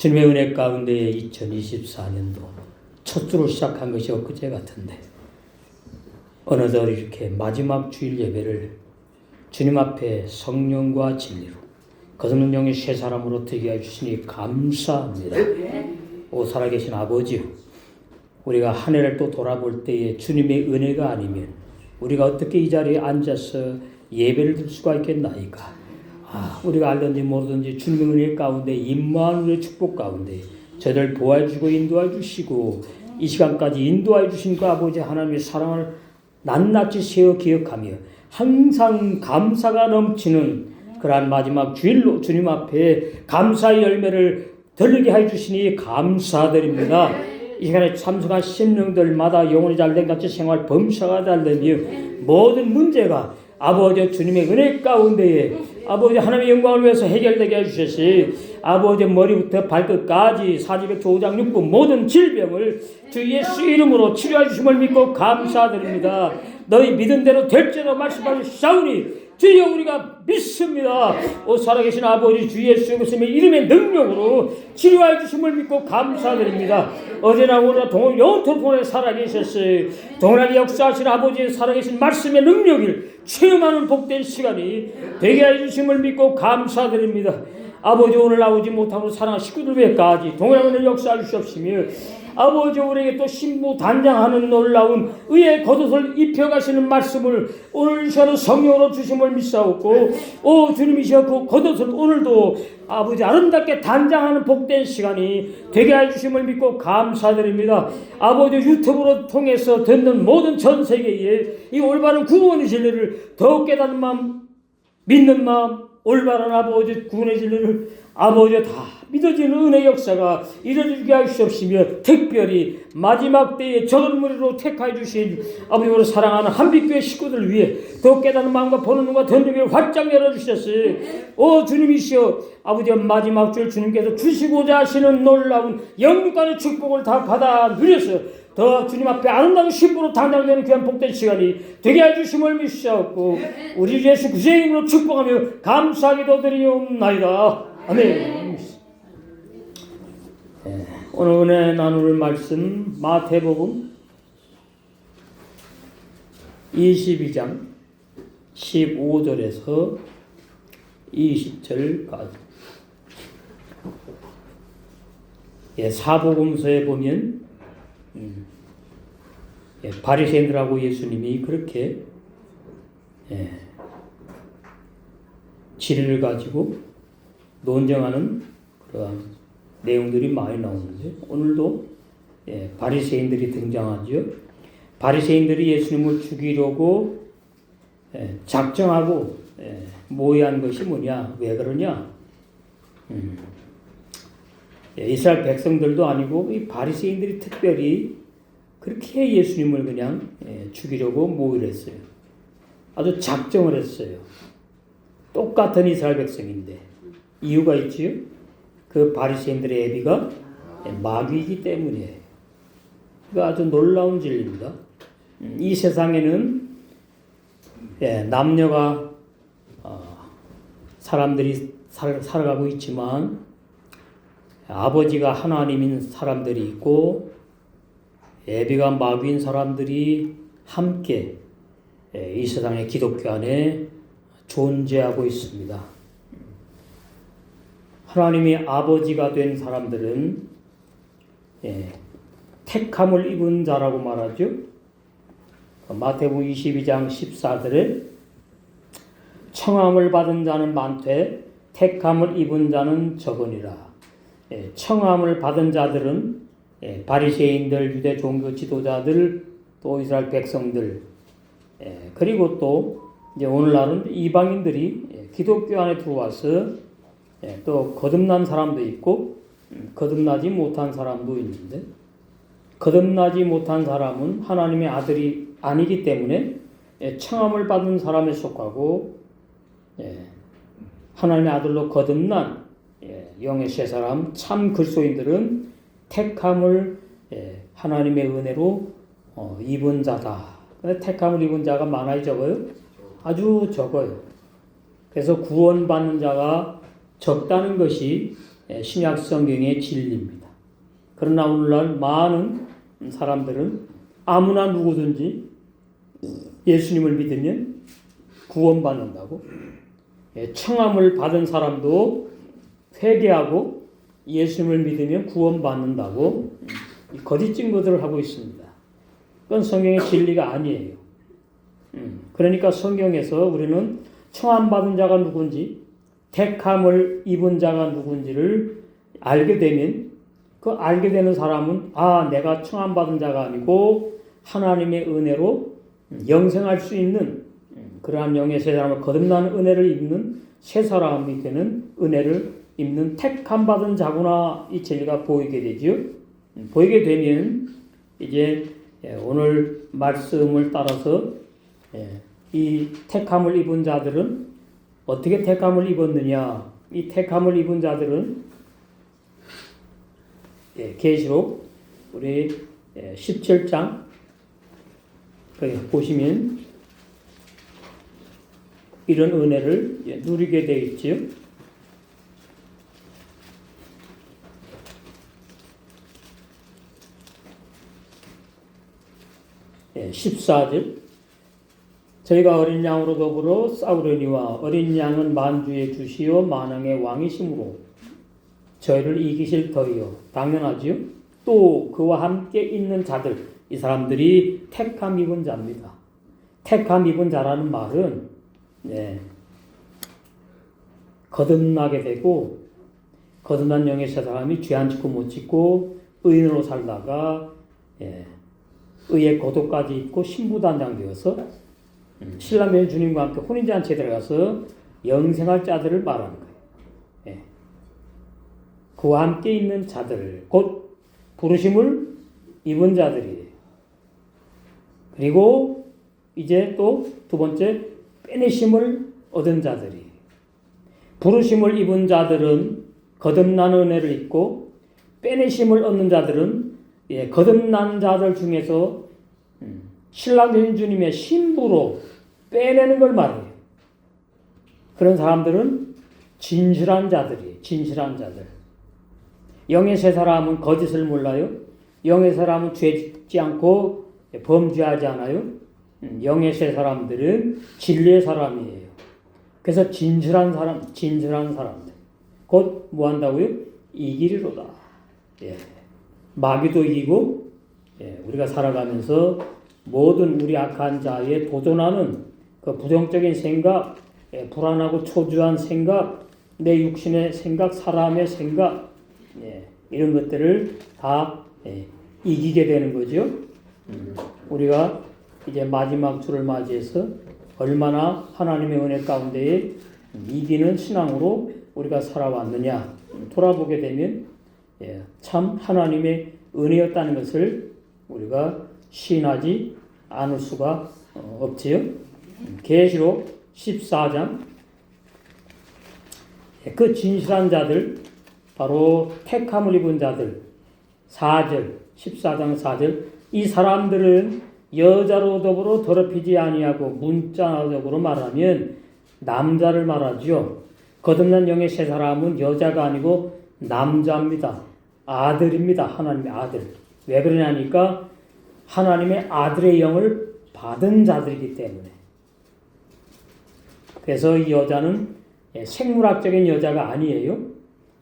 주님의 은혜 가운데 2024년도 첫 주로 시작한 것이 엊그제 같은데 어느덧 이렇게 마지막 주일 예배를 주님 앞에 성령과 진리로 거듭난 영의 새 사람으로 되게 해주시니 감사합니다. 오 살아계신 아버지요, 우리가 한 해를 또 돌아볼 때에 주님의 은혜가 아니면 우리가 어떻게 이 자리에 앉아서 예배를 드릴 수가 있겠나이까. 우리가 알든지 모르든지 주님의 은혜 가운데 임마누엘의 축복 가운데 저희들 보호해 주시고 인도해 주시고 이 시간까지 인도해 주신 그 아버지 하나님의 사랑을 낱낱이 세어 기억하며 항상 감사가 넘치는 그러한 마지막 주일로 주님 앞에 감사의 열매를 들리게 해주시니 감사드립니다. 이 시간에 참석한 심령들마다 영혼이 잘된 같이 생활 범사가 잘되며 모든 문제가 아버지 주님의 은혜 가운데에 아버지 하나님의 영광을 위해서 해결되게 해주셨으니 아버지 머리부터 발끝까지 400조 5장 6부 모든 질병을 주 예수 이름으로 치료해 주심을 믿고 감사드립니다. 너희 믿은 대로 될지라 말씀하셨사오니 주여 우리가 믿습니다. 오 살아계신 아버지 주 예수 그리스도의 이름의 능력으로 치료해 주심을 믿고 감사드립니다. 어제나 오늘나 동일 영원토록 동일하게 살아계셨어요. 동일하게 역사하신 아버지의 살아계신 말씀의 능력을 체험하는 복된 시간이 되게 해주심을 믿고 감사드립니다. 아버지 오늘 나오지 못하고 사랑하는 식구들 위해까지 동일하게 역사해 주시옵시며 아버지 우리에게 또 신부단장하는 놀라운 의의 겉옷을 입혀가시는 말씀을 오늘 시간은 성령으로 주심을 믿사옵고 오 주님이시여 그 겉옷을 오늘도 아버지 아름답게 단장하는 복된 시간이 되게 해주심을 믿고 감사드립니다. 아버지 유튜브로 통해서 듣는 모든 전 세계에 이 올바른 구원의 진리를 더욱 깨닫는 마음 믿는 마음 올바른 아버지 구원의 진리를 아버지 다 믿어지는 은혜 역사가 이루어지게 하시옵시며 특별히 마지막 때에 적은 무리로 택하여 주신 아버지로 사랑하는 한빛교회 식구들 위해 더 깨닫는 마음과 보는 눈과 듣는 귀를 활짝 열어주셨어요. 오 주님이시여 아버지 마지막 주일 주님께서 주시고자 하시는 놀라운 영육간의 축복을 다 받아 누려서 더 주님 앞에 아름다운 신부로 당당되는 귀한 복된 시간이 되게 해주심을 믿사옵고 우리 예수 그리스도의 이름으로 축복하며 감사하기도 드리옵나이다. 아멘. 오늘 은혜 나눌 말씀 마태복음 22장 15절에서 20절까지. 사복음서에 보면 바리새인들하고 예수님이 그렇게 진리를 가지고 논쟁하는 그러한 내용들이 많이 나오는데 오늘도 바리새인들이 등장하죠. 바리새인들이 예수님을 죽이려고 작정하고 모의한 것이 뭐냐? 왜 그러냐? 이스라엘 백성들도 아니고 이 바리새인들이 특별히 그렇게 예수님을 그냥 죽이려고 모의를 했어요. 아주 작정을 했어요. 똑같은 이스라엘 백성인데 이유가 있지요. 그 바리새인들의 애비가 마귀이기 때문에. 그가 아주 놀라운 진리입니다. 이 세상에는 남녀가 사람들이 살아가고 있지만 아버지가 하나님인 사람들이 있고 애비가 마귀인 사람들이 함께 이 세상의 기독교 안에 존재하고 있습니다. 하나님이 아버지가 된 사람들은 택함을 입은 자라고 말하죠. 마태복음 22장 14절에 청함을 받은 자는 많되 택함을 입은 자는 적으니라. 청함을 받은 자들은 바리새인들, 유대 종교 지도자들, 또 이스라엘 백성들, 그리고 또 이제 오늘날은 이방인들이 기독교 안에 들어와서 또 거듭난 사람도 있고 거듭나지 못한 사람도 있는데 거듭나지 못한 사람은 하나님의 아들이 아니기 때문에 청함을 받은 사람에 속하고 하나님의 아들로 거듭난 영의 새 사람 참 그리스도인들은 택함을 하나님의 은혜로 입은 자다. 택함을 입은 자가 많아요, 적어요? 아주 적어요. 그래서 구원받는 자가 적다는 것이 신약 성경의 진리입니다. 그러나 오늘날 많은 사람들은 아무나 누구든지 예수님을 믿으면 구원받는다고, 청함을 받은 사람도 회개하고 예수님을 믿으면 구원받는다고 거짓 증거들을 하고 있습니다. 그건 성경의 진리가 아니에요. 그러니까 성경에서 우리는 청함받은 자가 누군지, 택함을 입은 자가 누군지를 알게 되면, 그 알게 되는 사람은 내가 청함받은 자가 아니고 하나님의 은혜로 영생할 수 있는 그러한 영의 새 사람을 거듭나는 은혜를 입는 새 사람이 되는 은혜를 입는 택함 받은 자구나, 이 진리가 보이게 되죠. 보이게 되면 이제 오늘 말씀을 따라서 이 택함을 입은 자들은 어떻게 택함을 입었느냐? 이 택함을 입은 자들은 계시록 우리 17장 보시면 이런 은혜를 누리게 되어 있지요. 14절 저희가 어린 양으로 더불어 싸우려니와 어린 양은 만주의 주시요 만왕의 왕이심으로 저희를 이기실 터이요. 당연하지요. 또 그와 함께 있는 자들, 이 사람들이 택함 입은 자입니다. 택함 입은 자라는 말은 거듭나게 되고, 거듭난 영의 새 사람이 죄 안 짓고 못 짓고 의인으로 살다가 의의 고도까지 있고 신부단장 되어서 신랑된 주님과 함께 혼인잔치에 들어가서 영생할 자들을 말하는 거예요. 그와 함께 있는 자들, 곧 부르심을 입은 자들이에요. 그리고 이제 또 두 번째, 빼내심을 얻은 자들이. 부르심을 입은 자들은 거듭난 은혜를 입고, 빼내심을 얻는 자들은 거듭난 자들 중에서 신랑된 주님의 신부로 빼내는 걸 말해요. 그런 사람들은 진실한 자들이, 진실한 자들. 영의 새 사람은 거짓을 몰라요. 영의 사람은 죄 짓지 않고 범죄하지 않아요. 영의 새 사람들은 진리의 사람이에요. 그래서 진실한 사람, 진실한 사람들. 곧 뭐 한다고요? 이기리로다. 마귀도 이기고, 우리가 살아가면서 모든 우리 악한 자에 도전하는 그 부정적인 생각, 불안하고 초조한 생각, 내 육신의 생각, 사람의 생각, 이런 것들을 다 이기게 되는 거죠. 우리가 이제 마지막 주를 맞이해서 얼마나 하나님의 은혜 가운데에 이기는 신앙으로 우리가 살아왔느냐 돌아보게 되면 참 하나님의 은혜였다는 것을 우리가 시인하지 않을 수가 없지요. 계시록 14장 그 진실한 자들, 바로 택함을 입은 자들, 4절 14장 4절 이 사람들은 여자로 더불어 더럽히지 아니하고 문자적으로 말하면 남자를 말하지요. 거듭난 영의 새 사람은 여자가 아니고 남자입니다. 아들입니다. 하나님의 아들. 왜 그러냐니까 하나님의 아들의 영을 받은 자들이기 때문에. 그래서 이 여자는 생물학적인 여자가 아니에요.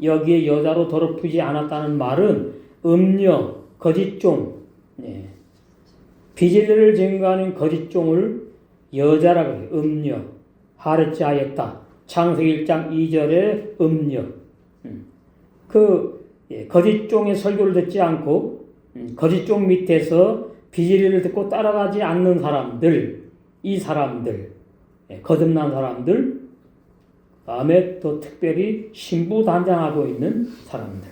여기에 여자로 더럽히지 않았다는 말은 음녀, 거짓종, 비진리를 증거하는 거짓종을 여자라고 해요. 음녀, 하르치 하였다. 창세기 1장 2절에 음녀. 거짓종의 설교를 듣지 않고 거짓종 밑에서 비진리를 듣고 따라가지 않는 사람들, 이 사람들, 거듭난 사람들, 다음에 또 특별히 신부 단장하고 있는 사람들.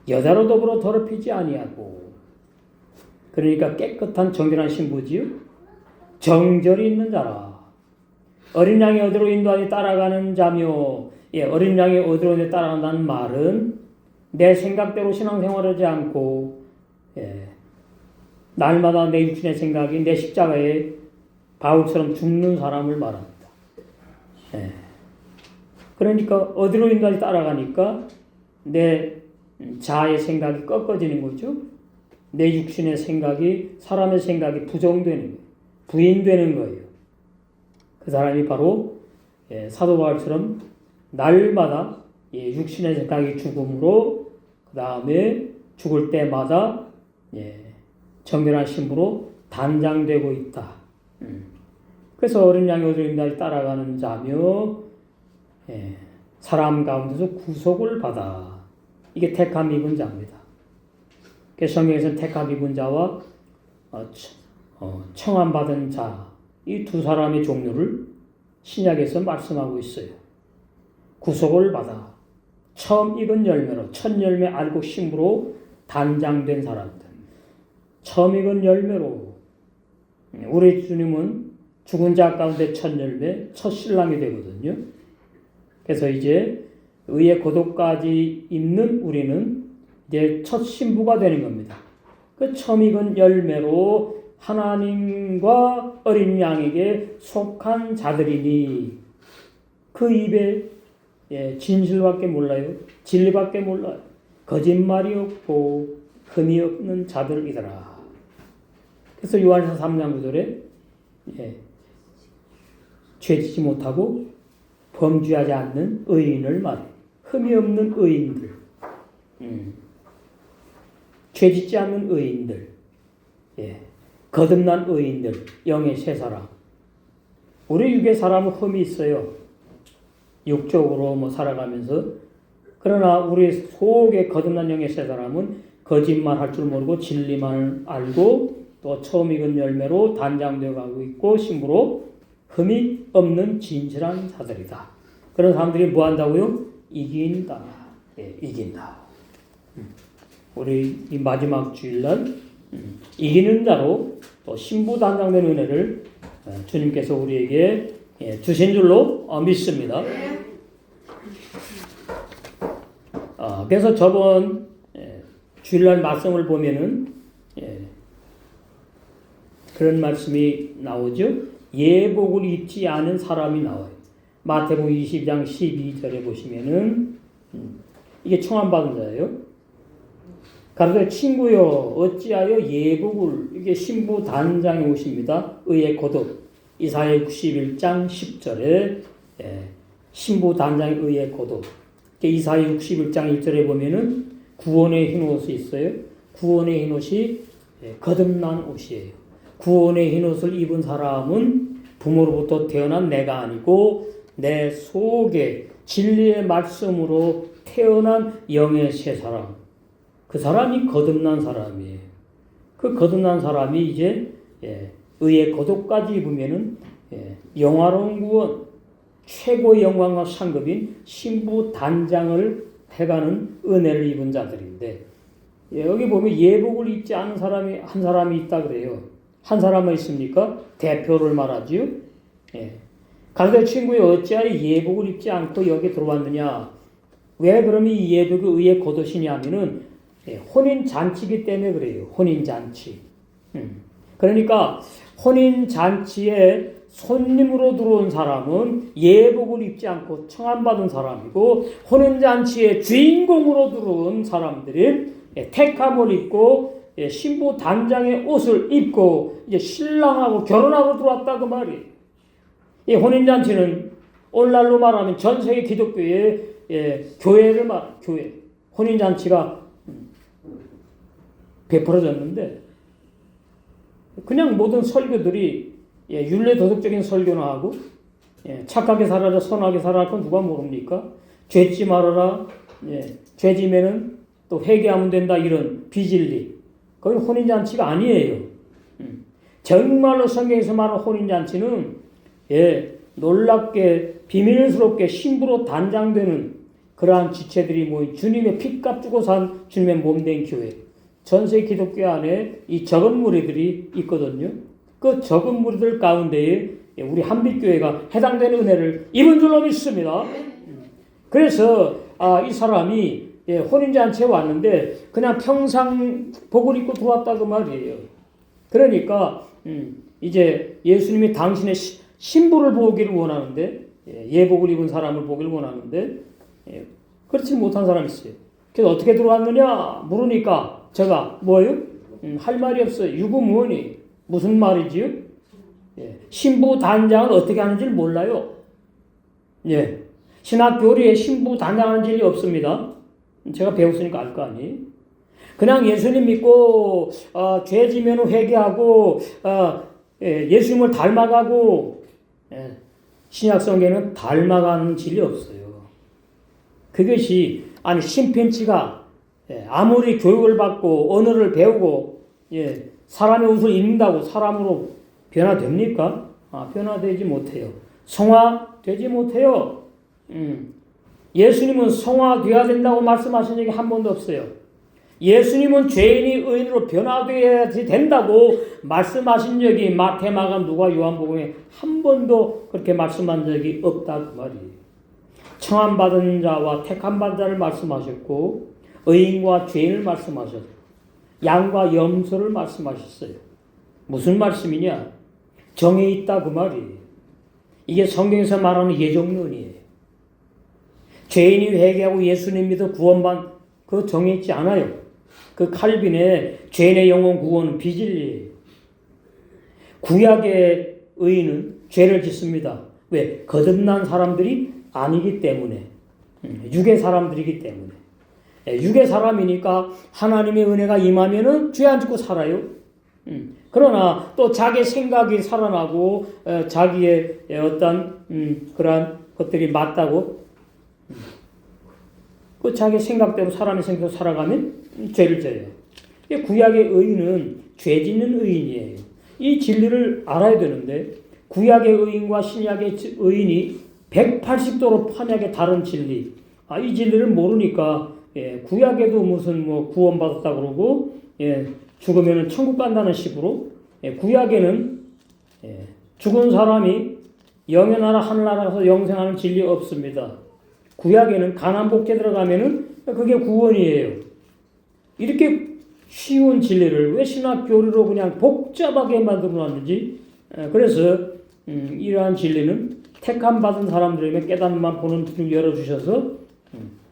여자로 더불어 더럽히지 아니하고, 그러니까 깨끗한 정결한 신부지요. 정절이 있는 자라. 어린 양이 어디로 인도하니 따라가는 자며, 어린 양이 어디로 인도하니 따라간다는 말은 내 생각대로 신앙생활하지 않고 날마다 내 육신의 생각이 내 십자가에 바울처럼 죽는 사람을 말합니다. 그러니까 어디로 인간이 따라가니까 내 자아의 생각이 꺾어지는 거죠. 내 육신의 생각이, 사람의 생각이 부정되는 거예요. 부인되는 거예요. 그 사람이 바로 사도 바울처럼 날마다 육신의 생각이 죽음으로, 그 다음에 죽을 때마다 정결한 신부로 단장되고 있다. 그래서 어린 양이 어디로 인간이 따라가는 자며 사람 가운데서 구속을 받아. 이게 택함 입은 자입니다. 그래서 성경에서는 택함 입은 자와 청함 받은 자, 이 두 사람의 종류를 신약에서 말씀하고 있어요. 구속을 받아 처음 익은 열매로, 첫 열매 알고 신부로 단장된 사람들. 처음 익은 열매로 우리 주님은 죽은 자 가운데 첫 열매, 첫 신랑이 되거든요. 그래서 이제 의의 고독까지 있는 우리는 이제 첫 신부가 되는 겁니다. 그 처음 익은 열매로 하나님과 어린 양에게 속한 자들이니 그 입에 진실밖에 몰라요. 진리밖에 몰라요. 거짓말이 없고 흠이 없는 자들이더라. 그래서 요한서 3장 9절에 죄지지 못하고 범죄하지 않는 의인을 말해. 흠이 없는 의인들. 죄짓지 않는 의인들. 거듭난 의인들. 영의 새 사람. 우리 육의 사람은 흠이 있어요. 육적으로 살아가면서. 그러나 우리 속에 거듭난 영의 새 사람은 거짓말 할 줄 모르고 진리만 알고 또 처음 익은 열매로 단장되어 가고 있고 신부로 흠이 없는 진실한 자들이다. 그런 사람들이 뭐 한다고요? 이긴다. 이긴다. 우리 이 마지막 주일날 이기는 자로 또 신부 단장된 은혜를 주님께서 우리에게 주신 줄로 믿습니다. 그래서 저번 주일날 말씀을 보면은 그런 말씀이 나오죠. 예복을 입지 않은 사람이 나와요. 마태복음 22장 12절에 보시면은 이게 청함받은 자예요. 가로되 친구여 어찌하여 예복을, 이게 신부 단장에 오십니다. 의의 고독. 이사야 61장 10절에 신부 단장의 의의 고독. 이사야 61장 1절에 보면은 구원의 흰 옷이 있어요. 구원의 흰 옷이 거듭난 옷이에요. 구원의 흰 옷을 입은 사람은 부모로부터 태어난 내가 아니고 내 속에 진리의 말씀으로 태어난 영의 새 사람. 그 사람이 거듭난 사람이에요. 그 거듭난 사람이 이제 의의 고독까지 입으면은 영화로운 구원, 최고의 영광과 상급인 신부 단장을 해가는 은혜를 입은 자들인데, 여기 보면 예복을 입지 않은 사람이 한 사람이 있다 그래요. 한 사람은 있습니까? 대표를 말하지요. 가로되 친구여 어찌하여 예복을 입지 않고 여기 들어왔느냐? 왜 그러면 이 예복이 의의 겉옷이냐면은 혼인 잔치기 때문에 그래요. 혼인 잔치. 그러니까 혼인 잔치에 손님으로 들어온 사람은 예복을 입지 않고 청함받은 사람이고, 혼인 잔치에 주인공으로 들어온 사람들이 택함을 입고 신부 단장의 옷을 입고 이제 신랑하고 결혼하고 들어왔다 그 말이에요. 이 혼인 잔치는 오늘날로 말하면 전 세계 기독교의 교회를 말해요. 교회. 혼인 잔치가 베풀어졌는데 그냥 모든 설교들이 윤례 도덕적인 설교나 하고 착하게 살아라 선하게 살아라 그건 누가 모릅니까? 죄지 말아라. 죄지면은 또 회개하면 된다 이런 비진리. 그건 혼인잔치가 아니에요. 정말로 성경에서 말하는 혼인잔치는 놀랍게 비밀스럽게 신부로 단장되는 그러한 지체들이 모인 주님의 핏값 주고 산 주님의 몸된 교회. 전세 기독교 안에 이 적은 무리들이 있거든요. 그 적은 무리들 가운데에 우리 한빛교회가 해당되는 은혜를 입은 줄로 믿습니다. 그래서 이 사람이 혼인잔치에 왔는데 그냥 평상복을 입고 들어왔다 그 말이에요. 그러니까 이제 예수님이 당신의 신부를 보기를 원하는데 예복을 입은 사람을 보길 원하는데 그렇지 못한 사람이 있어요. 그래서 어떻게 들어왔느냐 물으니까 제가 뭐예요? 할 말이 없어요. 유구무원이 무슨 말이지요? 신부 단장을 어떻게 하는지를 몰라요. 신학 교리에 신부 단장하는 진리 없습니다. 제가 배웠으니까 알 거 아니에요. 그냥 예수님 믿고 죄 지면 회개하고 예수님을 닮아가고 신약 성경에는 닮아가는 진리 없어요. 그것이 신편치가 아무리 교육을 받고 언어를 배우고 사람의 옷을 입는다고 사람으로 변화됩니까? 변화되지 못해요. 성화되지 못해요. 예수님은 성화되어야 된다고 말씀하신 적이 한 번도 없어요. 예수님은 죄인이 의인으로 변화되어야 된다고 말씀하신 적이 마태, 마가, 누가, 요한복음에 한 번도 그렇게 말씀한 적이 없다 그 말이에요. 청함받은 자와 택함받은 자를 말씀하셨고 의인과 죄인을 말씀하셨고 양과 염소를 말씀하셨어요. 무슨 말씀이냐? 정에 있다 그 말이에요. 이게 성경에서 말하는 예정론이에요. 죄인이 회개하고 예수님 믿어 구원받 그 정에 있지 않아요. 그 칼빈의 죄인의 영혼 구원은 비진리예요. 구약의 의인은 죄를 짓습니다. 왜? 거듭난 사람들이 아니기 때문에, 육의 사람들이기 때문에. 육의 사람이니까 하나님의 은혜가 임하면은 죄 안 짓고 살아요. 그러나 또 자기 생각이 살아나고 자기의 어떤 그러한 것들이 맞다고 그 자기 생각대로 사람의 생각대로 살아가면 죄를 져요. 구약의 의인은 죄 짓는 의인이에요. 이 진리를 알아야 되는데 구약의 의인과 신약의 의인이 180도로 판약의 다른 진리. 이 진리를 모르니까 구약에도 무슨 뭐 구원받았다 그러고 죽으면 천국 간다는 식으로 구약에는 죽은 사람이 영의 나라 하늘나라 가서 영생하는 진리 없습니다. 구약에는 가나안 복제 들어가면은 그게 구원이에요. 이렇게 쉬운 진리를 왜 신학 교리로 그냥 복잡하게 만들어 놨는지. 그래서 이러한 진리는 택함 받은 사람들에게 깨닫는만 보는 눈을 열어주셔서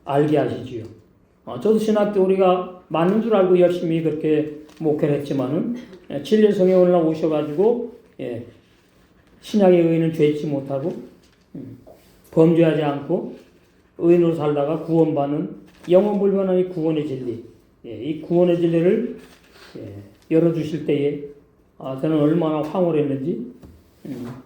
알게 하시지요. 저도 신학 교리가 맞는 줄 알고 열심히 그렇게 목회를 했지만은 진리성에 올라오셔가지고 신약의 의인은 죄짓지 못하고 범죄하지 않고 의인으로 살다가 구원받는 영원불변한 이 구원의 진리, 이 구원의 진리를 열어주실 때에 저는 얼마나 황홀했는지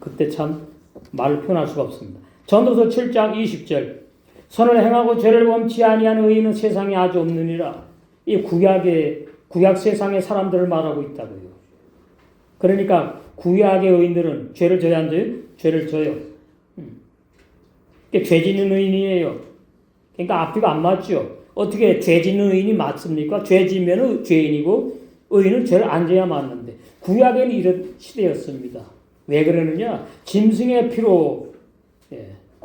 그때 참 말을 표현할 수가 없습니다. 전도서 7장 20절 선을 행하고 죄를 범치 아니하는 의인은 세상에 아주 없느니라. 이 구약 세상의 사람들을 말하고 있다고요. 그러니까 구약의 의인들은 죄를 져야 안 져요? 죄를 져요. 죄 짓는 의인이에요. 그러니까 앞뒤가 안 맞죠. 어떻게 죄 짓는 의인이 맞습니까? 죄 지면 죄인이고 의인은 죄를 안 져야 맞는데 구약에는 이런 시대였습니다. 왜 그러느냐? 짐승의 피로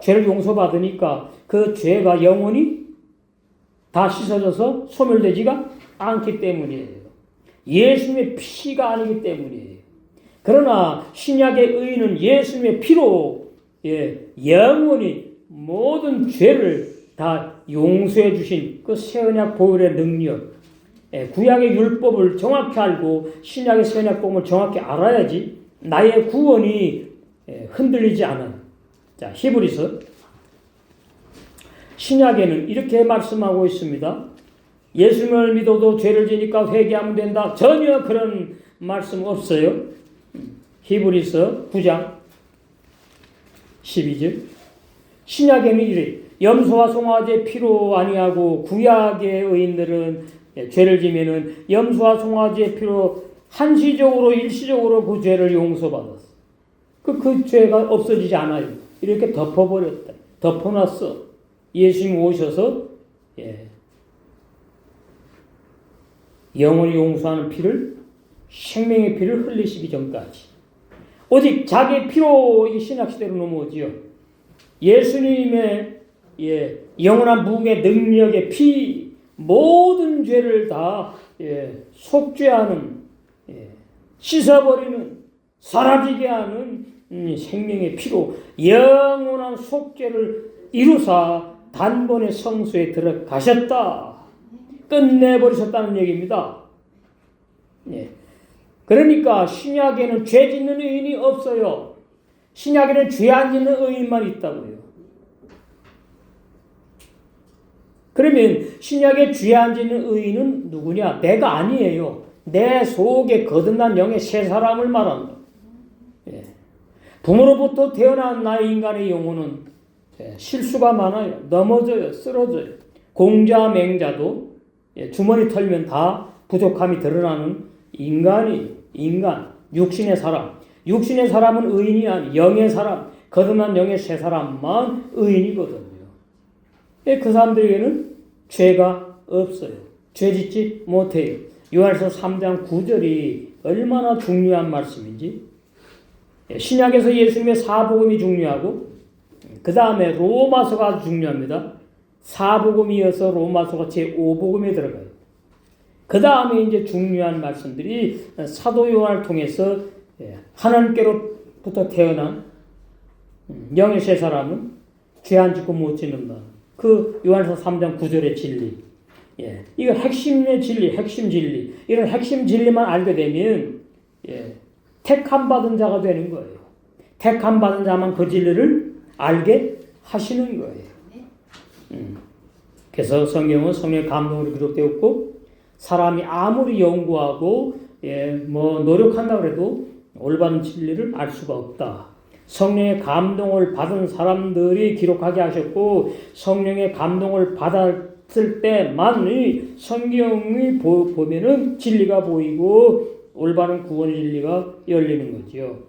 죄를 용서받으니까 그 죄가 영원히 다 씻어져서 소멸되지가 않기 때문이에요. 예수님의 피가 아니기 때문이에요. 그러나 신약의 의인은 예수님의 피로 영원히 모든 죄를 다 용서해 주신 그 새언약 보혈의 능력, 구약의 율법을 정확히 알고 신약의 새언약 복음을 정확히 알아야지 나의 구원이 흔들리지 않아요. 자, 히브리서 신약에는 이렇게 말씀하고 있습니다. 예수님을 믿어도 죄를 지니까 회개하면 된다. 전혀 그런 말씀 없어요. 히브리서 9장 12절 신약에는 이래 염소와 송아지의 피로 아니하고 구약의 의인들은 죄를 지면은 염소와 송아지의 피로 한시적으로 일시적으로 그 죄를 용서받았어. 그 죄가 없어지지 않아요. 이렇게 덮어버렸다. 덮어놨어. 예수님 오셔서 영원히 용서하는 피를 생명의 피를 흘리시기 전까지 오직 자기의 피로 이 신약시대로 넘어오지요. 예수님의 영원한 무궁의 능력의 피 모든 죄를 다 속죄하는 씻어버리는 사라지게 하는 생명의 피로 영원한 속죄를 이루사 단번에 성소에 들어가셨다. 끝내버리셨다는 얘기입니다. 예. 그러니까 신약에는 죄 짓는 의인이 없어요. 신약에는 죄 안 짓는 의인만 있다고요. 그러면 신약에 죄 안 짓는 의인은 누구냐? 내가 아니에요. 내 속에 거듭난 영의 새 사람을 말한다. 예. 부모로부터 태어난 나의 인간의 영혼은 실수가 많아요. 넘어져요. 쓰러져요. 공자 맹자도 주머니 털면 다 부족함이 드러나는 인간, 육신의 사람. 육신의 사람은 의인이 아니 영의 사람, 거듭난 영의 새 사람만 의인이거든요. 그 사람들에게는 죄가 없어요. 죄 짓지 못해요. 요한일서 3장 9절이 얼마나 중요한 말씀인지. 신약에서 예수님의 사복음이 중요하고 그 다음에 로마서가 아주 중요합니다. 사복음이어서 로마서가 제5복음에 들어가요. 그 다음에 이제 중요한 말씀들이 사도 요한을 통해서 하나님께로부터 태어난 영의 새 사람은 죄 안 짓고 못 짓는다. 그 요한서 3장 9절의 진리. 이거 핵심의 진리, 핵심 진리. 이런 핵심 진리만 알게 되면 택함 받은 자가 되는 거예요. 택함 받은 자만 그 진리를 알게 하시는 거예요. 그래서 성경은 성령의 감동으로 기록되었고 사람이 아무리 연구하고 노력한다고 해도 올바른 진리를 알 수가 없다. 성령의 감동을 받은 사람들이 기록하게 하셨고 성령의 감동을 받았을 때만 성경이 보면은 진리가 보이고 올바른 구원의 진리가 열리는 거죠.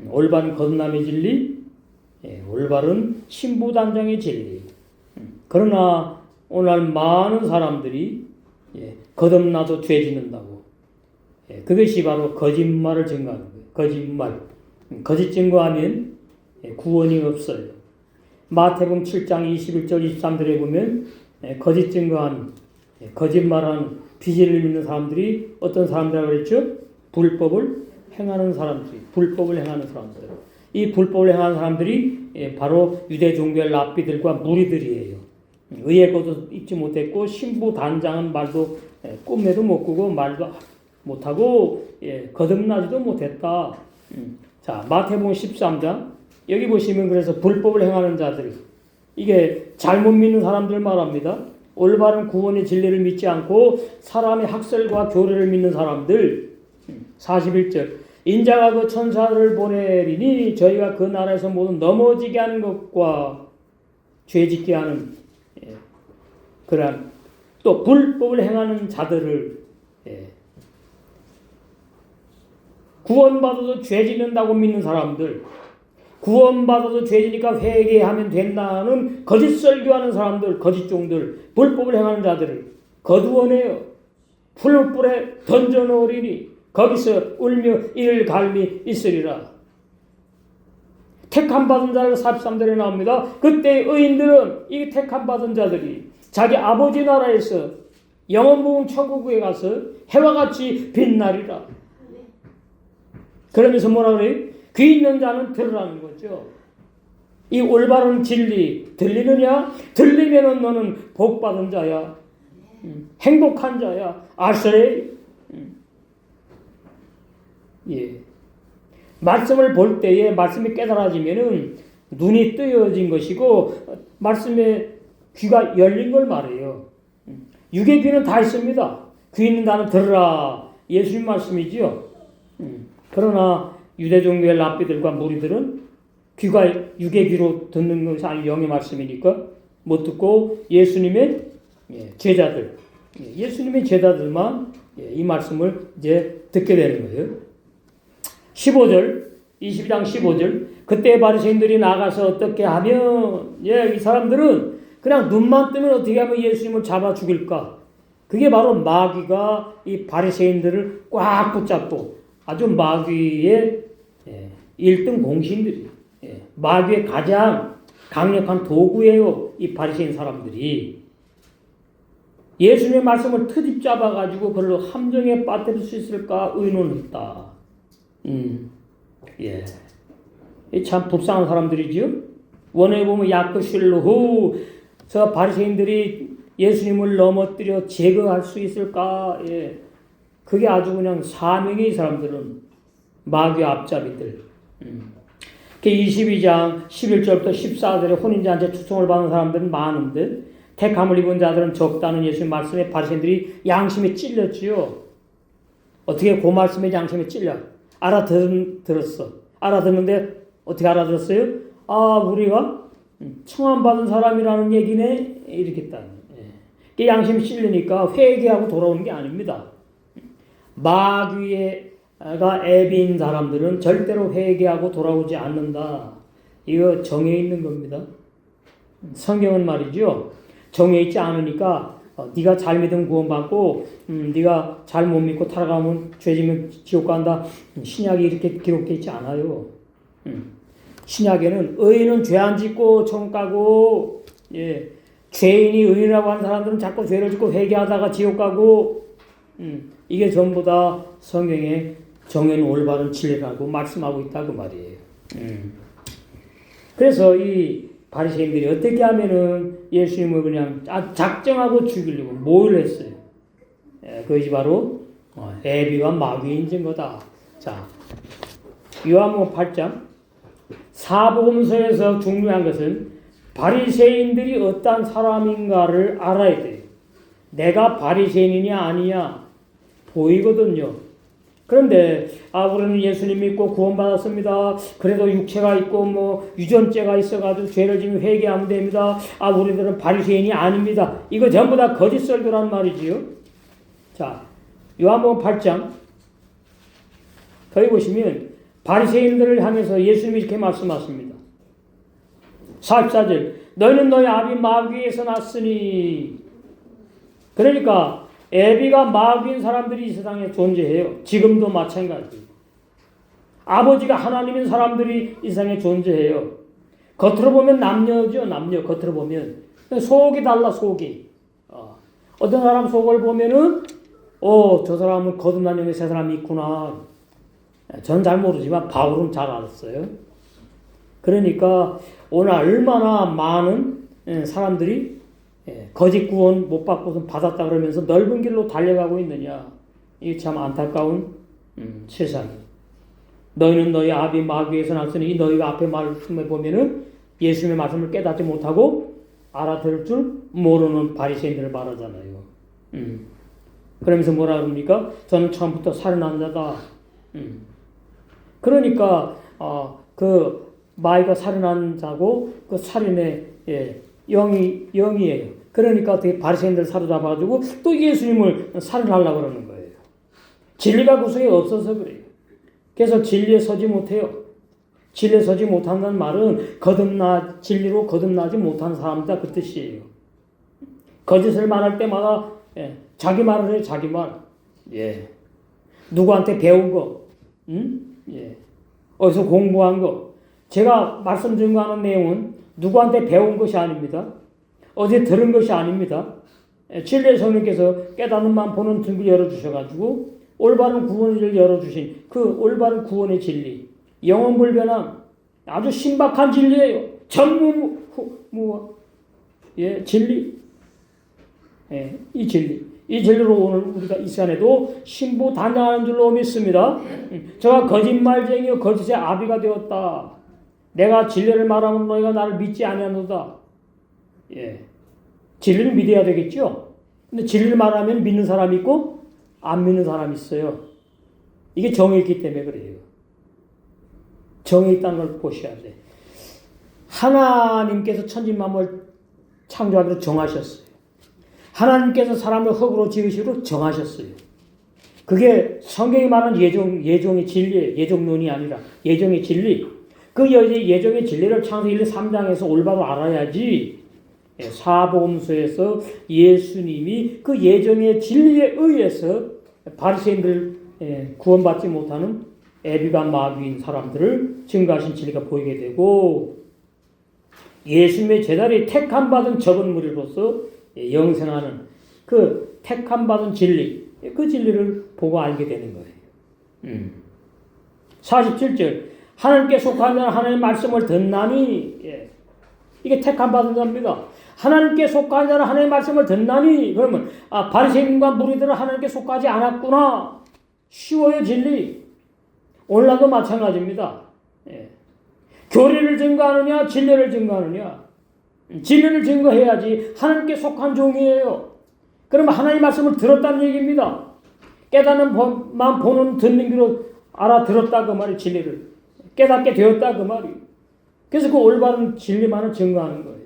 올바른 거듭남의 진리, 올바른 신부단장의 진리. 그러나 오늘 많은 사람들이 거듭나도 죄 짓는다고. 그것이 바로 거짓말을 증거하는 거예요. 거짓말. 거짓 증거하면 구원이 없어요. 마태복음 7장 21절 23절에 보면 거짓 증거하는 거짓말하는 비진리를 믿는 사람들이 어떤 사람들이라고 그랬죠? 불법을 행하는 사람들. 불법을 행하는 사람들. 이 불법을 행하는 사람들이 바로 유대 종교의 랍비들과 무리들이에요. 의의 것도 입지 못했고 신부 단장은 말도 꿈에도 못 꾸고 말도 못하고 거듭나지도 못했다. 자, 마태복음 13장 여기 보시면 그래서 불법을 행하는 자들 이게 잘못 믿는 사람들 말합니다. 올바른 구원의 진리를 믿지 않고 사람의 학설과 교례를 믿는 사람들 41절 인자가 그 천사를 보내리니 저희가 그 나라에서 모두 넘어지게 하는 것과 죄짓게 하는 그러한 또 불법을 행하는 자들을 구원받아도 죄 짓는다고 믿는 사람들 구원받아도 죄 지니까 회개하면 된다는 거짓 설교하는 사람들 거짓종들 불법을 행하는 자들을 거두어내어 풀불에 던져놓으리니 거기서 울며 이를 갈미 있으리라. 택함 받은 자를 43절에 나옵니다. 그때 의인들은 이 택함 받은 자들이 자기 아버지 나라에서 영원부흥 천국에 가서 해와 같이 빛나리라. 그러면서 뭐라 그래요? 귀 있는 자는 들으라는 거죠. 이 올바른 진리 들리느냐? 들리면은 너는 복 받은 자야. 행복한 자야. 아세요? 말씀을 볼 때에 말씀이 깨달아지면은 눈이 뜨여진 것이고 말씀에 귀가 열린 걸 말해요. 육의 귀는 다 있습니다. 귀 있는 자는 들으라. 예수님 말씀이지요. 그러나 유대 종교의 랍비들과 무리들은 귀가 육의 귀로 듣는 것이 아니 영의 말씀이니까 못 듣고 예수님의 제자들, 예수님의 제자들만 이 말씀을 이제 듣게 되는 거예요. 15절, 22장 15절. 그때 바리새인들이 나가서 어떻게 하면 이 사람들은 그냥 눈만 뜨면 어떻게 하면 예수님을 잡아 죽일까? 그게 바로 마귀가 이 바리새인들을 꽉 붙잡고 아주 마귀의 1등 공신들이 마귀의 가장 강력한 도구예요. 이 바리새인 사람들이 예수님의 말씀을 트집 잡아가지고 그걸로 함정에 빠뜨릴 수 있을까 의논했다. 참 불쌍한 사람들이지요. 원어에 보면 야크슐로 저 바리새인들이 예수님을 넘어뜨려 제거할 수 있을까? 예. 그게 아주 그냥 사명의 사람들은 마귀 앞잡이들. 22장 11절부터 14절에 혼인자한테 추송을 받는 사람들은 많은데 택함을 입은 자들은 적다는 예수님 말씀에 바리새인들이 양심에 찔렸지요. 어떻게 그 말씀에 양심에 찔려? 알아들었어. 알아듣는데 어떻게 알아들었어요? 아, 우리가 청함받은 사람이라는 얘기네. 이렇게 했다. 예. 양심이 찔리니까 회개하고 돌아오는 게 아닙니다. 마귀가 애비인 사람들은 절대로 회개하고 돌아오지 않는다. 이거 정해 있는 겁니다. 성경은 말이죠. 정해 있지 않으니까 네가 잘 믿으면 구원받고 네가 잘 못 믿고 타락하면 죄지면 지옥 간다. 신약이 이렇게 기록되어 있지 않아요. 신약에는 의인은 죄 안 짓고 천국 가고, 예, 죄인이 의인이라고 하는 사람들은 자꾸 죄를 짓고 회개하다가 지옥 가고, 이게 전부 다 성경에 정해놓은 올바른 진리라고 말씀하고 있다 그 말이에요. 그래서 이 바리새인들이 어떻게 하면은 예수님을 그냥 작정하고 죽이려고 모의를 했어요. 예, 그것이 바로 애비와 마귀인 증거다. 자, 요한복음 8장 사복음서에서 중요한 것은 바리새인들이 어떤 사람인가를 알아야 돼요. 내가 바리새인이냐 아니냐 보이거든요. 그런데 우리는 예수님 믿고 구원받았습니다. 그래도 육체가 있고 뭐 유전죄가 있어가지고 죄를 지면 회개하면 됩니다. 우리들은 바리새인이 아닙니다. 이거 전부 다 거짓 설교란 말이지요. 자, 요한복음 8장 거기 보시면 바리새인들을 향해서 예수님이 이렇게 말씀하십니다. 44절 너희는 너희 아비 마귀에서 났으니. 그러니까 애비가 마귀인 사람들이 이 세상에 존재해요. 지금도 마찬가지. 아버지가 하나님인 사람들이 이 세상에 존재해요. 겉으로 보면 남녀죠. 남녀 겉으로 보면 속이 달라. 속이. 어떤 사람 속을 보면은 저 사람은 거듭난 영의 새 사람이 있구나. 전 잘 모르지만 바울은 잘 알았어요. 그러니까 오늘 얼마나 많은 사람들이 거짓 구원 못 받고서 받았다 그러면서 넓은 길로 달려가고 있느냐. 이게 참 안타까운 세상이에요. 너희는 너희 아비 마귀에서 났으니 너희가 앞에 말씀을 보면은 예수님의 말씀을 깨닫지 못하고 알아들을 줄 모르는 바리새인들을 말하잖아요. 그러면서 뭐라 그럽니까? 저는 처음부터 살인한 자다. 그러니까 그 마귀가 살인한 자고 그 살인의 영이에요. 그러니까 되게 바리새인들 사로잡아가지고 또 예수님을 살인하려고 그러는 거예요. 진리가 그 속에 없어서 그래요. 그래서 진리에 서지 못해요. 진리에 서지 못한다는 말은 진리로 거듭나지 못한 사람이다 그 뜻이에요. 거짓을 말할 때마다 자기 말을 해요. 자기 말. 예. 누구한테 배운 거. 예. 어디서 공부한 거. 제가 말씀드린 거 하는 내용은 누구한테 배운 것이 아닙니다. 어제 들은 것이 아닙니다. 진리의 성령께서 깨닫는 만 보는 등을 열어주셔가지고 올바른 구원을 열어주신 그 올바른 구원의 진리, 영원불변한 아주 신박한 진리예요. 진리. 이 진리. 이 진리로 오늘 우리가 이 시간에도 신부단장하는 줄로 믿습니다. 저가 거짓말쟁이요 거짓의 아비가 되었다. 내가 진리를 말하면 너희가 나를 믿지 아니하노다. 진리를 믿어야 되겠죠. 근데 진리를 말하면 믿는 사람이 있고 안 믿는 사람이 있어요. 이게 정해 있기 때문에 그래요. 정해 있다는 걸 보셔야 돼. 하나님께서 천지만물을 창조하기로 정하셨어요. 하나님께서 사람을 흙으로 지으시기로 정하셨어요. 그게 성경이 말하는 예정의 진리예요. 예정론이 아니라 예정의 진리. 그 예정의 진리를 창세기 1, 3장에서 올바로 알아야지 사복음서에서 예수님이 그 예정의 진리에 의해서 바리새인들 구원받지 못하는 애비가 마귀인 사람들을 증거하신 진리가 보이게 되고 예수님의 제자리 택함받은 적은 무리로서 영생하는 그 택함받은 진리, 그 진리를 보고 알게 되는 거예요. 47절 하나님께 속한 자는 하나님의 말씀을 듣나니. 예. 이게 택함 받은 자입니다. 하나님께 속한 자는 하나님의 말씀을 듣나니. 그러면 바리새인과 무리들은 하나님께 속하지 않았구나. 쉬워요 진리. 오늘날도 마찬가지입니다. 예. 교리를 증거하느냐 진리를 증거하느냐. 진리를 증거해야지. 하나님께 속한 종이에요. 그러면 하나님의 말씀을 들었다는 얘기입니다. 깨닫는 만 보는 듣는 귀로 알아들었다 그 말이 진리를. 깨닫게 되었다 그 말이. 그래서 그 올바른 진리만을 증거하는 거예요.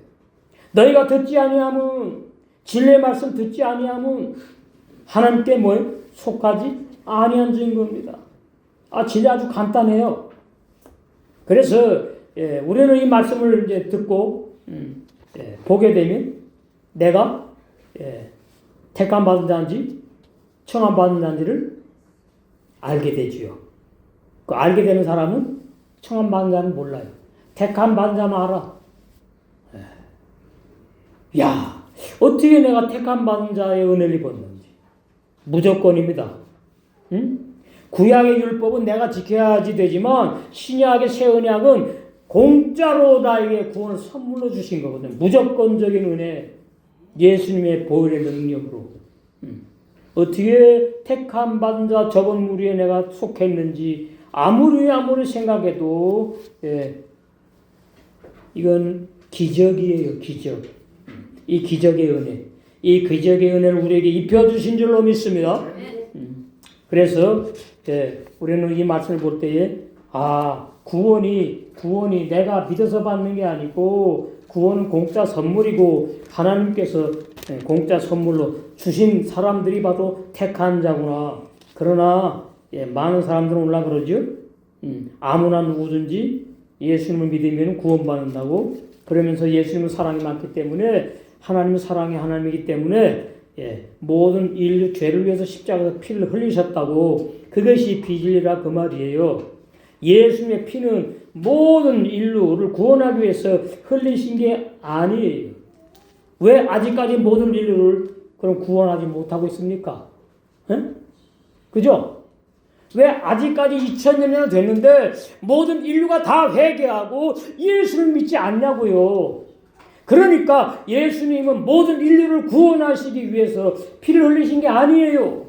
너희가 듣지 아니하면 진리의 말씀 듣지 아니하면 하나님께 뭐예요? 속하지 아니한 증거입니다. 진리 아주 간단해요. 그래서 우리는 이 말씀을 이제 듣고 보게 되면 내가 택함 받은 자인지 청함 받은 자인지를 알게 되지요. 그 알게 되는 사람은 청함 받은 자는 몰라요. 택함 받은 자만 알아. 야, 어떻게 내가 택함 받은 자의 은혜를 입었는지. 무조건입니다. 응? 구약의 율법은 내가 지켜야지 되지만 신약의 새 언약은 공짜로 나에게 구원을 선물로 주신 거거든요. 무조건적인 은혜. 예수님의 보혈의 능력으로. 어떻게 택함 받은 자 저번 무리에 내가 속했는지 아무리 생각해도 이건 기적이에요. 기적. 이 기적의 은혜. 이 기적의 은혜를 우리에게 입혀주신 줄로 믿습니다. 그래서 우리는 이 말씀을 볼 때에 구원이 내가 믿어서 받는 게 아니고 구원은 공짜 선물이고 하나님께서 공짜 선물로 주신 사람들이 바로 택한 자구나. 그러나 많은 사람들은 올라 그러죠. 아무나 누구든지 예수님을 믿으면 구원받는다고. 그러면서 예수님은 사랑이 많기 때문에 하나님은 사랑의 하나님이기 때문에 모든 인류 죄를 위해서 십자가에서 피를 흘리셨다고. 그것이 비진리라 그 말이에요. 예수님의 피는 모든 인류를 구원하기 위해서 흘리신 게 아니에요. 왜 아직까지 모든 인류를 그럼 구원하지 못하고 있습니까? 그죠? 왜 아직까지 2000년이나 됐는데 모든 인류가 다 회개하고 예수를 믿지 않냐고요. 그러니까 예수님은 모든 인류를 구원하시기 위해서 피를 흘리신 게 아니에요.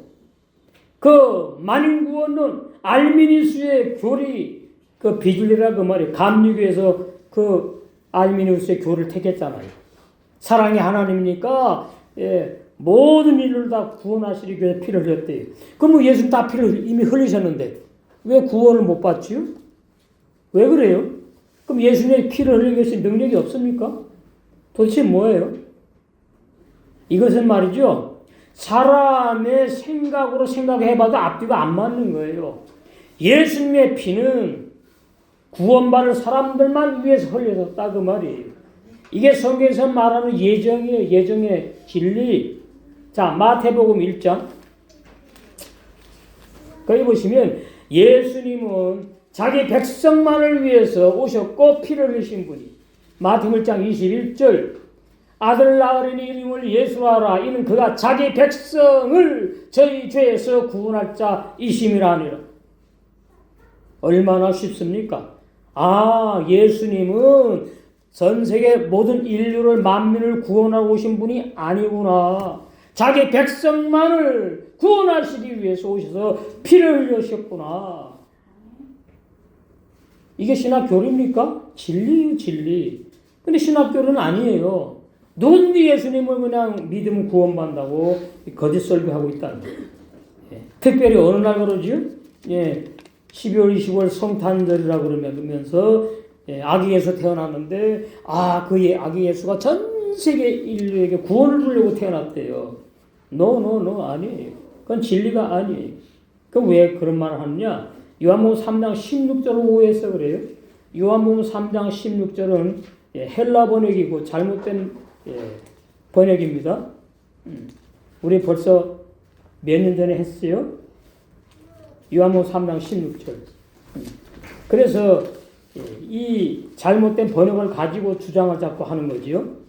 그 만인구원론 알미니우스의 교리 그 비진리라 그 말이에요. 감리교에서 그 알미니우스의 교리를 택했잖아요. 사랑의 하나님이니까 모든 인류를 다 구원하시기 위해서 피를 흘렸대요. 그럼 예수님 다 피를 이미 흘리셨는데 왜 구원을 못 받지요? 왜 그래요? 그럼 예수님의 피를 흘리기 위해서 능력이 없습니까? 도대체 뭐예요? 이것은 말이죠. 사람의 생각으로 생각해봐도 앞뒤가 안 맞는 거예요. 예수님의 피는 구원받을 사람들만 위해서 흘려졌다 그 말이에요. 이게 성경에서 말하는 예정이에요. 예정의 진리. 자, 마태복음 1장. 거기 보시면 예수님은 자기 백성만을 위해서 오셨고 피를 흘리신 분이. 마태복음 1장 21절. 아들 낳으리니 이름을 예수라 하라. 이는 그가 자기 백성을 저희 죄에서 구원할 자이심이라 하니라. 얼마나 쉽습니까? 예수님은 전 세계 모든 인류를 만민을 구원하고 오신 분이 아니구나. 자기 백성만을 구원하시기 위해서 오셔서 피를 흘리셨구나. 이게 신학교리입니까? 진리예요, 진리. 근데 신학교리는 아니에요. 누군지 예수님을 그냥 믿으면 구원받는다고 거짓 설교하고 있다는 거예요. 특별히 어느 날 그러죠? 12월 20월 성탄절이라고 그러면서 아기 예수 태어났는데 그 아기 예수가 전 세계 인류에게 구원을 주려고 태어났대요. No, 아니에요. 그건 진리가 아니에요. 그럼 왜 그런 말을 하느냐? 요한복음 3장 16절을 오해해서 그래요. 요한복음 3장 16절은 헬라 번역이고 잘못된 번역입니다. 우리 벌써 몇 년 전에 했어요. 요한복음 3장 16절. 그래서 이 잘못된 번역을 가지고 주장을 자꾸 하는 거지요.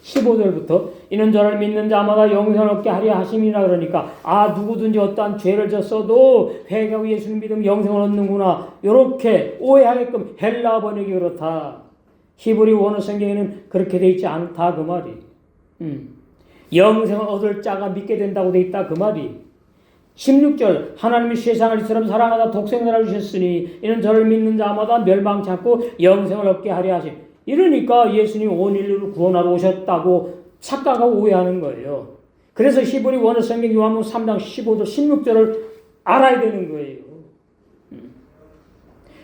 15절부터 이는 저를 믿는 자마다 영생을 얻게 하려 하심이라 그러니까 누구든지 어떠한 죄를 졌어도 회개하고 예수님 믿으면 영생을 얻는구나 이렇게 오해하게끔 헬라 번역이 그렇다. 히브리 원어 성경에는 그렇게 돼 있지 않다 그 말이. 영생을 얻을 자가 믿게 된다고 돼 있다 그 말이. 16절 하나님이 세상을 이처럼 사랑하다 독생자를 주셨으니 이는 저를 믿는 자마다 멸망치 않고 영생을 얻게 하려 하심. 이러니까 예수님이 온 인류를 구원하러 오셨다고 착각하고 오해하는 거예요. 그래서 히브리 원어 성경 요한복음 3장 15절 16절을 알아야 되는 거예요.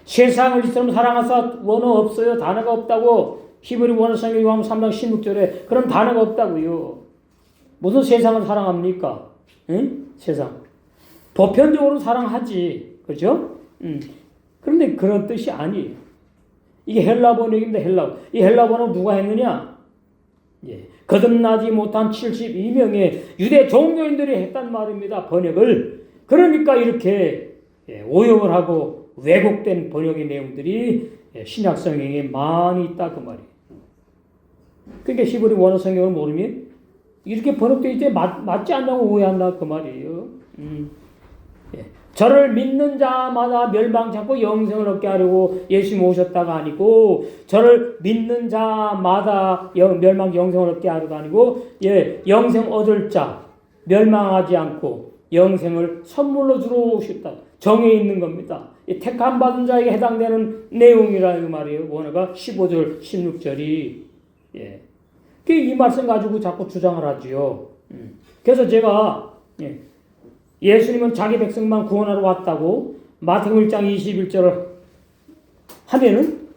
세상을 이처럼 사랑하사 원어 없어요. 단어가 없다고. 히브리 원어 성경 요한복음 3장 16절에 그런 단어가 없다고요. 무슨 세상을 사랑합니까? 응? 세상. 보편적으로 사랑하지. 그렇죠? 그런데 그런 뜻이 아니에요. 이게 헬라 번역입니다. 이 헬라 번역 누가 했느냐? 거듭나지 못한 72명의 유대 종교인들이 했단 말입니다. 번역을. 그러니까 이렇게 오역을 하고 왜곡된 번역의 내용들이 신약 성경에 많이 있다 그 말이에요. 그러니까 히브리 원어 성경을 모르면 이렇게 번역되어 있지 맞지 않다고 오해한다 그 말이에요. 저를 믿는 자마다 멸망치 않고 영생을 얻게 하려고 예수님이 오셨다가 아니고 저를 믿는 자마다 영생을 얻게 하려가 아니고 영생 얻을 자 멸망하지 않고 영생을 선물로 주러 오셨다. 정해 있는 겁니다. 택함 받은 자에게 해당되는 내용이라는 말이에요. 원어가 15절 16절이 이 말씀 가지고 자꾸 주장을 하지요. 그래서 제가 예수님은 자기 백성만 구원하러 왔다고 마태복음 1장 21절을 하면은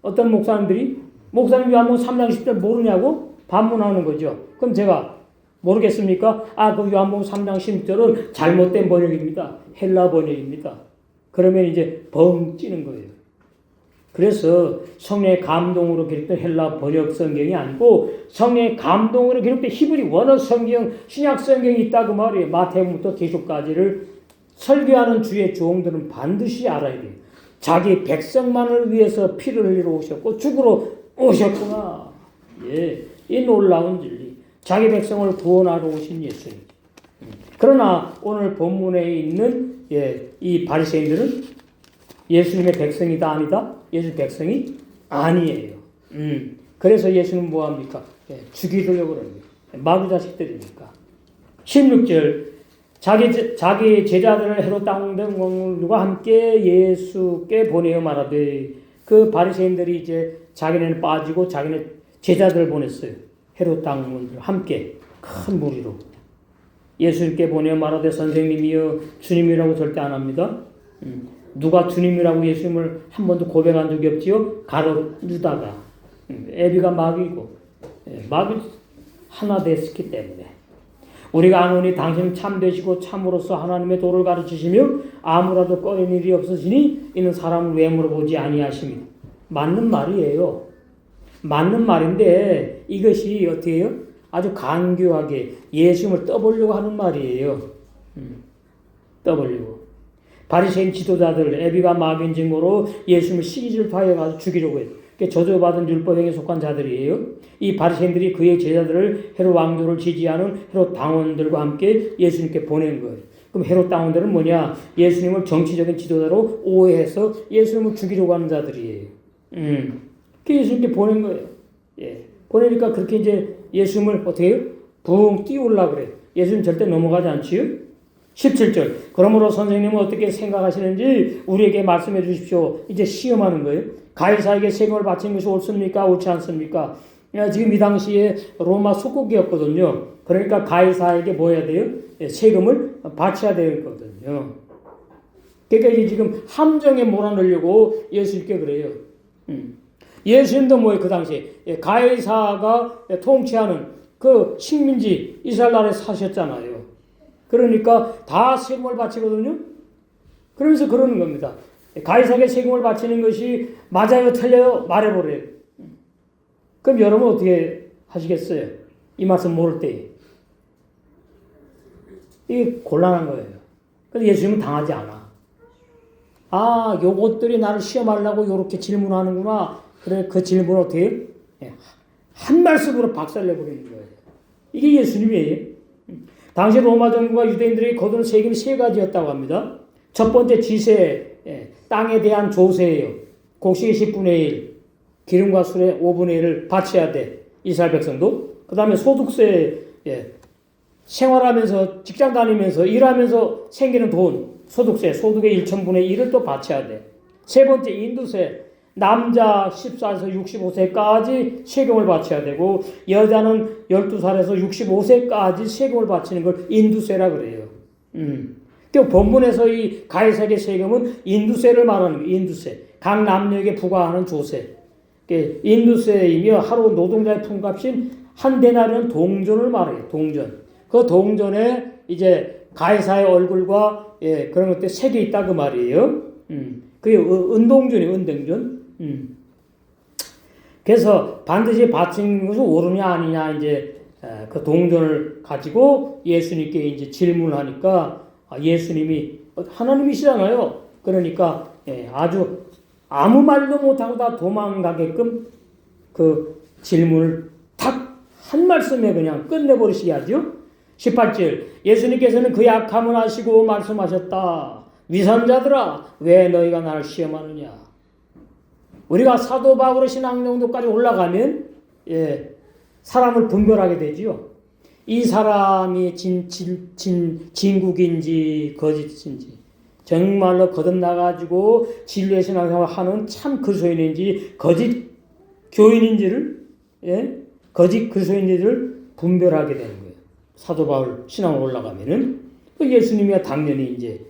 어떤 목사님이 요한복음 3장 10절 모르냐고 반문하는 거죠. 그럼 제가 모르겠습니까? 그 요한복음 3장 10절은 잘못된 번역입니다. 헬라 번역입니다. 그러면 이제 벙 찌는 거예요. 그래서 성령의 감동으로 기록된 헬라 번역 성경이 아니고 성령의 감동으로 기록된 히브리 원어 성경, 신약 성경이 있다 그 말이에요. 마태복음부터 계시록까지를 설교하는 주의 종들은 반드시 알아야 돼요. 자기 백성만을 위해서 피를 흘리러 오셨고 죽으러 오셨구나. 이 놀라운 진리. 자기 백성을 구원하러 오신 예수님. 그러나 오늘 본문에 있는 이 바리새인들은 예수님의 백성이다 아니다? 예수 백성이 아니에요. 그래서 예수는 뭐합니까? 죽이려고 그럽니다. 마귀 자식들이니까. 16절 자기 제자들을 헤롯 당대왕과 함께 예수께 보내어 말하되 그 바리새인들이 이제 자기네는 빠지고 자기네 제자들을 보냈어요. 헤롯 당원들 함께 큰 무리로 예수님께 보내어 말하되 선생님이여 주님이라고 절대 안 합니다. 누가 주님이라고 예수님을 한 번도 고백한 적이 없지요? 가룟 유다가. 애비가 마귀고 마귀 하나 됐기 때문에 우리가 아노니 당신은 참되시고 참으로서 하나님의 도를 가르치시며 아무라도 꺼낸 일이 없으시니 이는 사람을 왜 물어보지 아니하십니까? 맞는 말이에요. 맞는 말인데 이것이 어떻게 해요? 아주 간교하게 예수님을 떠보려고 하는 말이에요. 떠보려고. 바리새인 지도자들 애비가 마귀인 증거로 예수님을 시기질파해 가지고 죽이려고 해요. 저주받은 율법행에 속한 자들이에요. 이 바리새인들이 그의 제자들을 헤롯 왕조를 지지하는 헤롯 당원들과 함께 예수님께 보낸 거예요. 그럼 헤롯 당원들은 뭐냐? 예수님을 정치적인 지도자로 오해해서 예수님을 죽이려고 하는 자들이에요. 그 예수님께 보낸 거예요. 보내니까 그렇게 이제 예수님을 어떻게 해요? 붕 띄우려고 그래요. 예수님 절대 넘어가지 않지요? 17절. 그러므로 선생님은 어떻게 생각하시는지 우리에게 말씀해 주십시오. 이제 시험하는 거예요. 가이사에게 세금을 바치는 것이 옳습니까? 옳지 않습니까? 지금 이 당시에 로마 속국이었거든요. 그러니까 가이사에게 뭐 해야 돼요? 세금을 바쳐야 되거든요. 그러니까 이게 지금 함정에 몰아넣으려고 예수님께 그래요. 예수님도 뭐예요? 그 당시에 가이사가 통치하는 그 식민지 이스라엘 나라에 사셨잖아요. 그러니까 다 세금을 바치거든요. 그러면서 그러는 겁니다. 가이사에게 세금을 바치는 것이 맞아요, 틀려요? 말해보래요. 그럼 여러분 어떻게 하시겠어요? 이 말씀 모를 때. 이게 곤란한 거예요. 근데 예수님은 당하지 않아. 요것들이 나를 시험하려고 이렇게 질문하는구나. 그래, 그 질문 어떻게 해요? 한 말씀으로 박살내버리는 거예요. 이게 예수님이에요. 당시 로마 정부가 유대인들에게 거둔 세금이 세 가지였다고 합니다. 첫 번째 지세, 땅에 대한 조세예요. 곡식의 10분의 1, 기름과 술의 5분의 1을 바쳐야 돼. 이스라엘 백성도. 그 다음에 소득세, 생활하면서, 직장 다니면서, 일하면서 생기는 돈, 소득세, 소득의 1,000분의 1을 또 바쳐야 돼. 세 번째 인두세, 남자 14에서 65세까지 세금을 바쳐야 되고, 여자는 12살에서 65세까지 세금을 바치는 걸 인두세라 그래요. 그 본문에서 이 가이사의 세금은 인두세를 말하는 거예요. 인두세. 각 남녀에게 부과하는 조세. 인두세이며 하루 노동자의 품값인 한 데나리온 동전을 말해요. 동전. 그 동전에 이제 가이사의 얼굴과 그런 것들 색이 있다 그 말이에요. 그게 은동전이에요. 은동전. 그래서 반드시 바치는 것은 옳으냐 아니냐 이제 그 동전을 가지고 예수님께 이제 질문하니까 예수님이 하나님이시잖아요. 그러니까 아주 아무 말도 못하고 다 도망가게끔 그 질문을 탁 한 말씀에 그냥 끝내버리시게 하죠. 18절 예수님께서는 그 약함을 아시고 말씀하셨다. 위선자들아 왜 너희가 나를 시험하느냐. 우리가 사도 바울의 신앙 정도까지 올라가면 사람을 분별하게 되지요. 이 사람이 진국인지 거짓인지 정말로 거듭나가지고 진리의 신앙생활을 하는 참 그리스도인인지 거짓 교인인지를 거짓 그리스도인지를 분별하게 되는 거예요. 사도 바울 신앙으로 올라가면은 예수님이 당연히 이제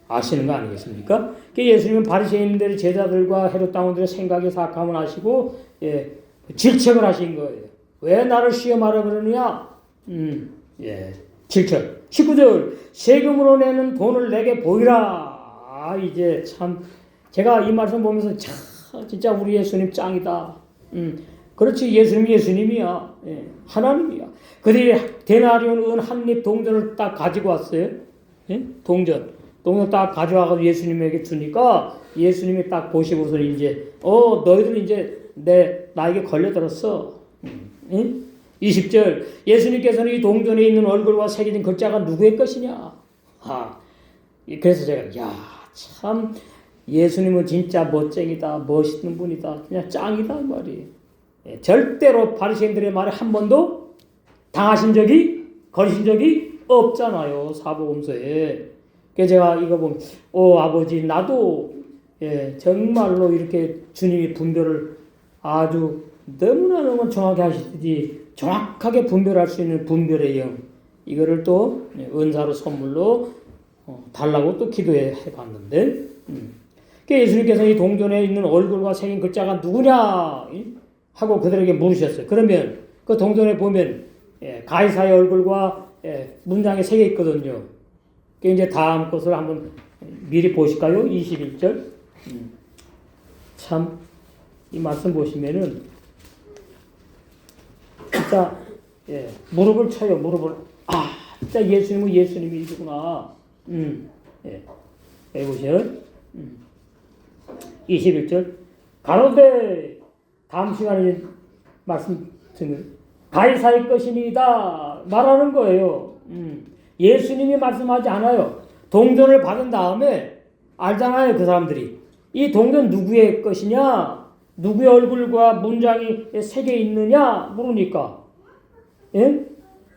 아시는 거 아니겠습니까? 예수님은 바리새인들의 제자들과 헤롯 당원들의 생각에 사악함을 아시고 질책을 하신 거예요. 왜 나를 시험하라 그러느냐? 질책. 19절 세금으로 내는 돈을 내게 보이라. 이제 참 제가 이 말씀 보면서 참 진짜 우리 예수님 짱이다. 그렇지 예수님이야. 하나님이야. 그들이 데나리온 은 한 입 동전을 딱 가지고 왔어요. 동전 딱 가져와서 예수님에게 주니까 예수님이 딱 보시고서 이제 너희들 이제 나에게 걸려들었어. 20절 예수님께서는 이 동전에 있는 얼굴과 새겨진 글자가 누구의 것이냐. 그래서 제가 참 예수님은 진짜 멋쟁이다. 멋있는 분이다. 그냥 짱이다 이 말이에요. 절대로 바리새인들의 말에 한 번도 당하신 적이 거리신 적이 없잖아요. 사복음서에. 그래서 제가 이거 보면 아버지 나도 정말로 이렇게 주님이 분별을 아주 너무나 정확히 하시듯이 정확하게 분별할 수 있는 분별의 영 이거를 또 은사로 선물로 달라고 또 기도해 봤는데 예수님께서 이 동전에 있는 얼굴과 새긴 글자가 누구냐 하고 그들에게 물으셨어요. 그러면 그 동전에 보면 가이사의 얼굴과 문장에 새겨 있거든요. 이제 다음 것을 한번 미리 보실까요? 21절. 참 이 말씀 보시면은 진짜 무릎을 쳐요. 무릎을 진짜 예수님은 예수님이시구나. 여기 보세요. 21절 가로되 다음 시간에 말씀 드리는 가이사의 것이니이다 말하는 거예요. 예수님이 말씀하지 않아요. 동전을 받은 다음에 알잖아요. 그 사람들이 이 동전 누구의 것이냐 누구의 얼굴과 문장이 새겨 있느냐 물으니까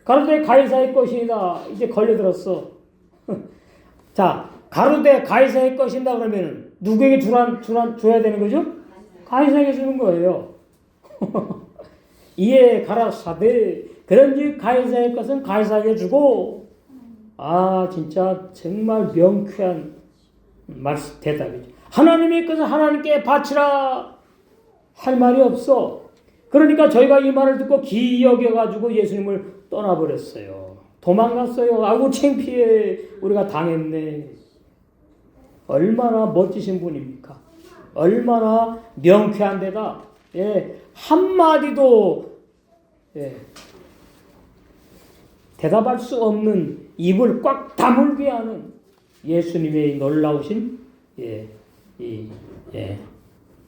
가로되 가이사의 것이다. 이제 걸려들었어. 자 가로되 가이사의 것이다 그러면 누구에게 줘야 되는 거죠? 가이사에게 주는 거예요. 이에 가라사대 그런즉 가이사의 것은 가이사에게 주고 진짜 정말 명쾌한 말씀 대답이죠. 하나님의 것은 하나님께 바치라 할 말이 없어. 그러니까 저희가 이 말을 듣고 기이 여겨가지고 예수님을 떠나버렸어요. 도망갔어요. 아이고 창피해. 우리가 당했네. 얼마나 멋지신 분입니까? 얼마나 명쾌한 데다 한마디도 대답할 수 없는 입을 꽉 다물게 하는 예수님의 놀라우신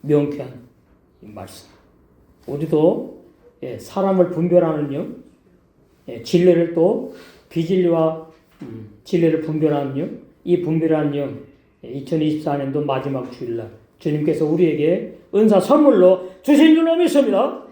명쾌한 말씀. 우리도 사람을 분별하는 영, 진리를 또 비진리와 진리를 분별하는 영, 이 분별하는 영, 2024년도 마지막 주일날 주님께서 우리에게 은사 선물로 주신 줄로 믿습니다.